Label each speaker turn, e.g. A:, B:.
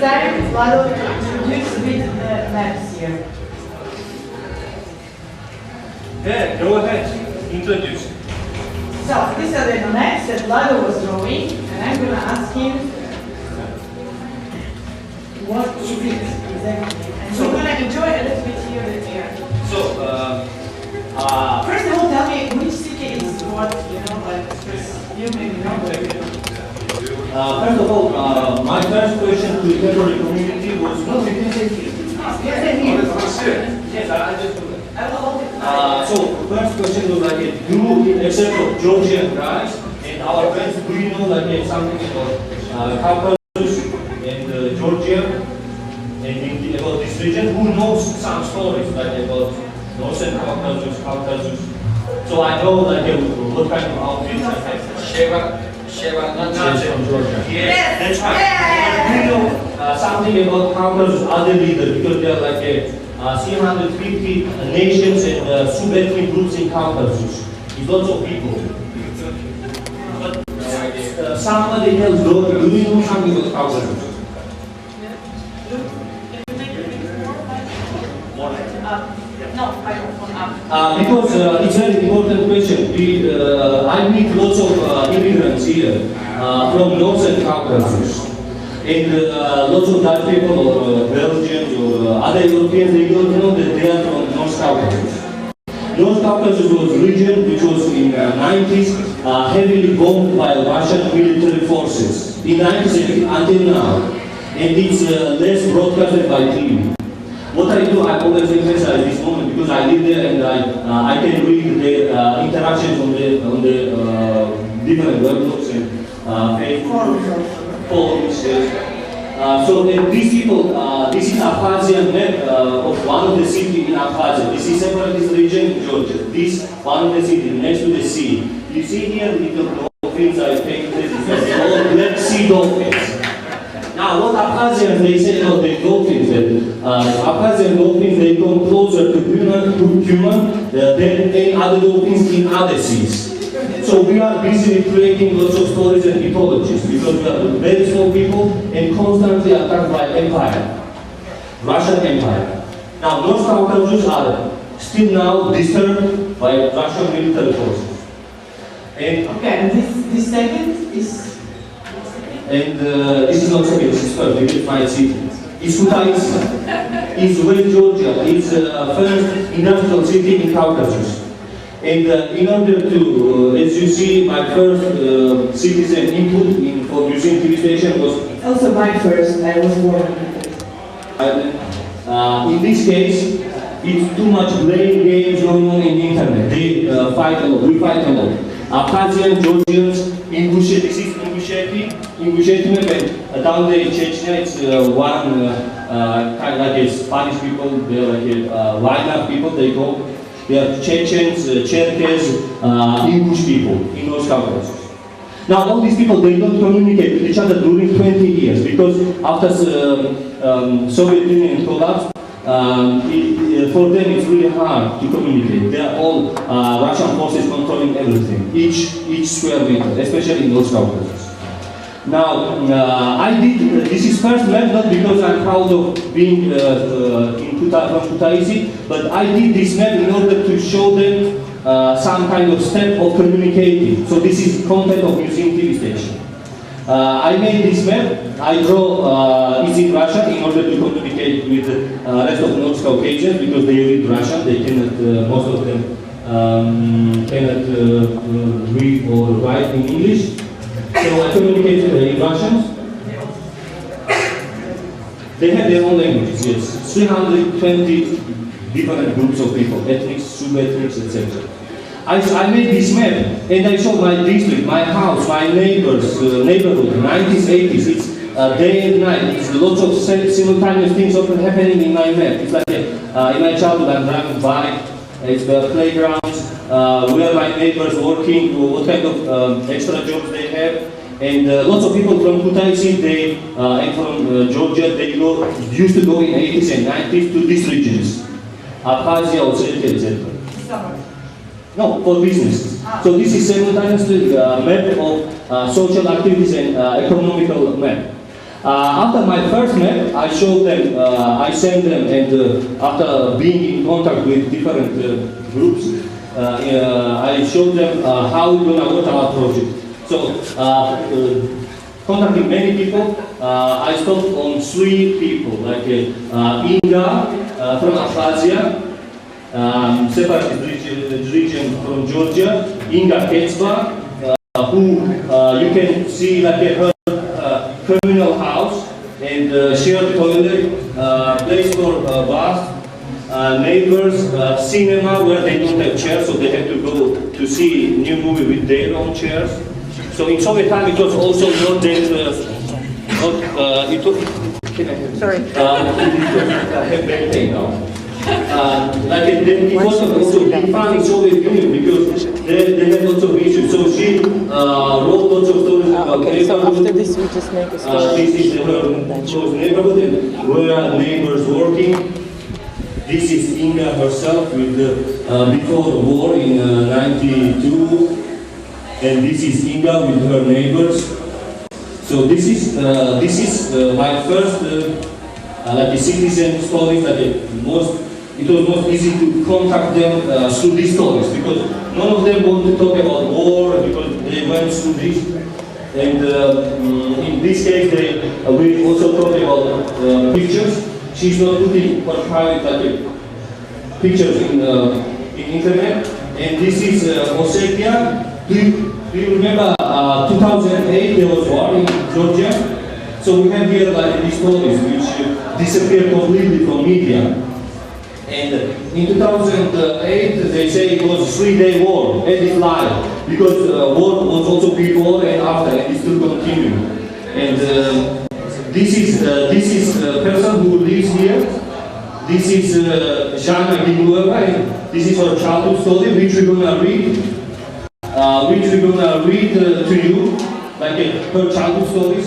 A: time, Lalo, to introduce with the maps here.
B: Yeah, go ahead. Introduce.
A: So, these are the maps that Lalo was drawing, and I'm going to ask him what is it exactly. And we're going to enjoy a little bit here the air.
B: So,
A: first of all, tell me which city is what, like, because you maybe know.
B: first of all, my first question to the temporary community was, no, we can say here. Yes, I just do that.
A: I will hold it.
B: So, first question was like, do you accept of Georgian guys and our friends, do you know like something about Caucasus and Georgia and about this region? Who knows some stories like about Northern Caucasus? So I know like what kind of outfits I have. Sheva, not from Georgia.
A: Yes,
B: that's right. Do you know something about Caucasus other leaders because they are like 350 nations and sub-ethnic groups in Caucasus. It's lots of people. But somebody else, do you know something about Caucasus?
A: No, microphone up.
B: Because it's a very important question. I meet lots of immigrants here from Northern Caucasus. And lots of Dutch people or Belgians or other Europeans, they don't know that they are from North Caucasus. North Caucasus was a region which was in the 90s heavily bombed by Russian military forces. In 90s until now. And it's less broadcasted by TV. What I do, I always emphasize this moment because I live there and I can read the interactions on the different websites and Facebook forums. So these people, this is Abkhazian map of one of the cities in Abkhazia. This is separatist region in Georgia. This one of the cities next to the sea. You see here the dolphins I think this is all Black Sea dolphins. Now, what Abkhazians they say about the dolphins, Abkhazian dolphins they come closer to human than any other dolphins in other seas. So we are busy creating lots of stories and mythologies because we are very small people and constantly attacked by empire, Russian empire. Now, North Caucasus are still now disturbed by Russian military forces. And
A: okay, and this second is.
B: And this is not second, this is first, we will find city. It's Kutaisi. It's West Georgia. It's first industrial city in Caucasus. And in order to, as you see, my first citizen input for museum TV station was...
A: Also my first, I was born
B: in this case, it's too much blame games going on in the internet. They fight a lot, we fight a lot. Abkhazian, Georgians, Ingushetia, this is Ingushetia and down there in Chechnya, it's one kind of like a Spanish people, they're like a Wagner people, they are Chechens, Cherkess, Ingush people in North Caucasus. Now all these people, they don't communicate with each other during 20 years because after Soviet Union collapsed, for them it's really hard to communicate. They are all Russian forces controlling everything, each square meter, especially in North Caucasus. Now, I did, this is first map not because I'm proud of being from Kutaisi, but I did this map in order to show them some kind of step of communicating. So this is content of museum TV station. I made this map, I draw it's in Russian in order to communicate with the rest of North Caucasians because they read Russian, they cannot, most of them cannot read or write in English. So I communicate in Russian. They have their own languages, yes. 320 different groups of people, ethnics, sub-ethnics, etc. I made this map and I showed my district, my house, my neighbors, neighborhood, 90s, 80s. It's day and night. It's lots of simultaneous things often happening in my map. It's like in my childhood I'm driving bike, it's the playgrounds, where my neighbors working, what kind of extra jobs they have. And lots of people from Kutaisi and from Georgia, they used to go in 80s and 90s to these regions, Abkhazia, Ossetia, etc. No, for business. So this is simultaneously a map of social activities and economical map. After my first map, I showed them, I sent them, and after being in contact with different groups, I showed them how we're gonna work our project. So, contacting many people, I stopped on 3 people, like Inga from Abkhazia, separatist region from Georgia, Inga Ketsva, who you can see like her communal house and shared toilet, place for bath, neighbors, cinema where they don't have chairs, so they have to go to see new movie with their own chairs. So in Soviet time it was also not that,
C: Sorry.
B: I have back pain now. It wasn't also big fan in Soviet Union because they had lots of issues. So she wrote lots of stories about
C: Okay, so
B: neighborhood.
C: after this we just make a story.
B: This is her close neighborhood and where neighbors working. This is Inga herself with before the war in '92. And this is Inga with her neighbors. So this is my first like a citizen stories that it was most easy to contact them through these stories because none of them want to talk about war because they went through this. And in this case, we also talk about pictures. She's not putting her private like pictures in internet. And this is Ossetia. Do you remember 2008 there was war in Georgia? So we have here like these stories which disappeared completely from media. And in 2008 they say it was a 3-day war, and it's lie because war was also before and after, and it still continue. And this is a person who lives here. This is Jana Giglueva, and this is her childhood story, which we're gonna read. To you, like her childhood stories.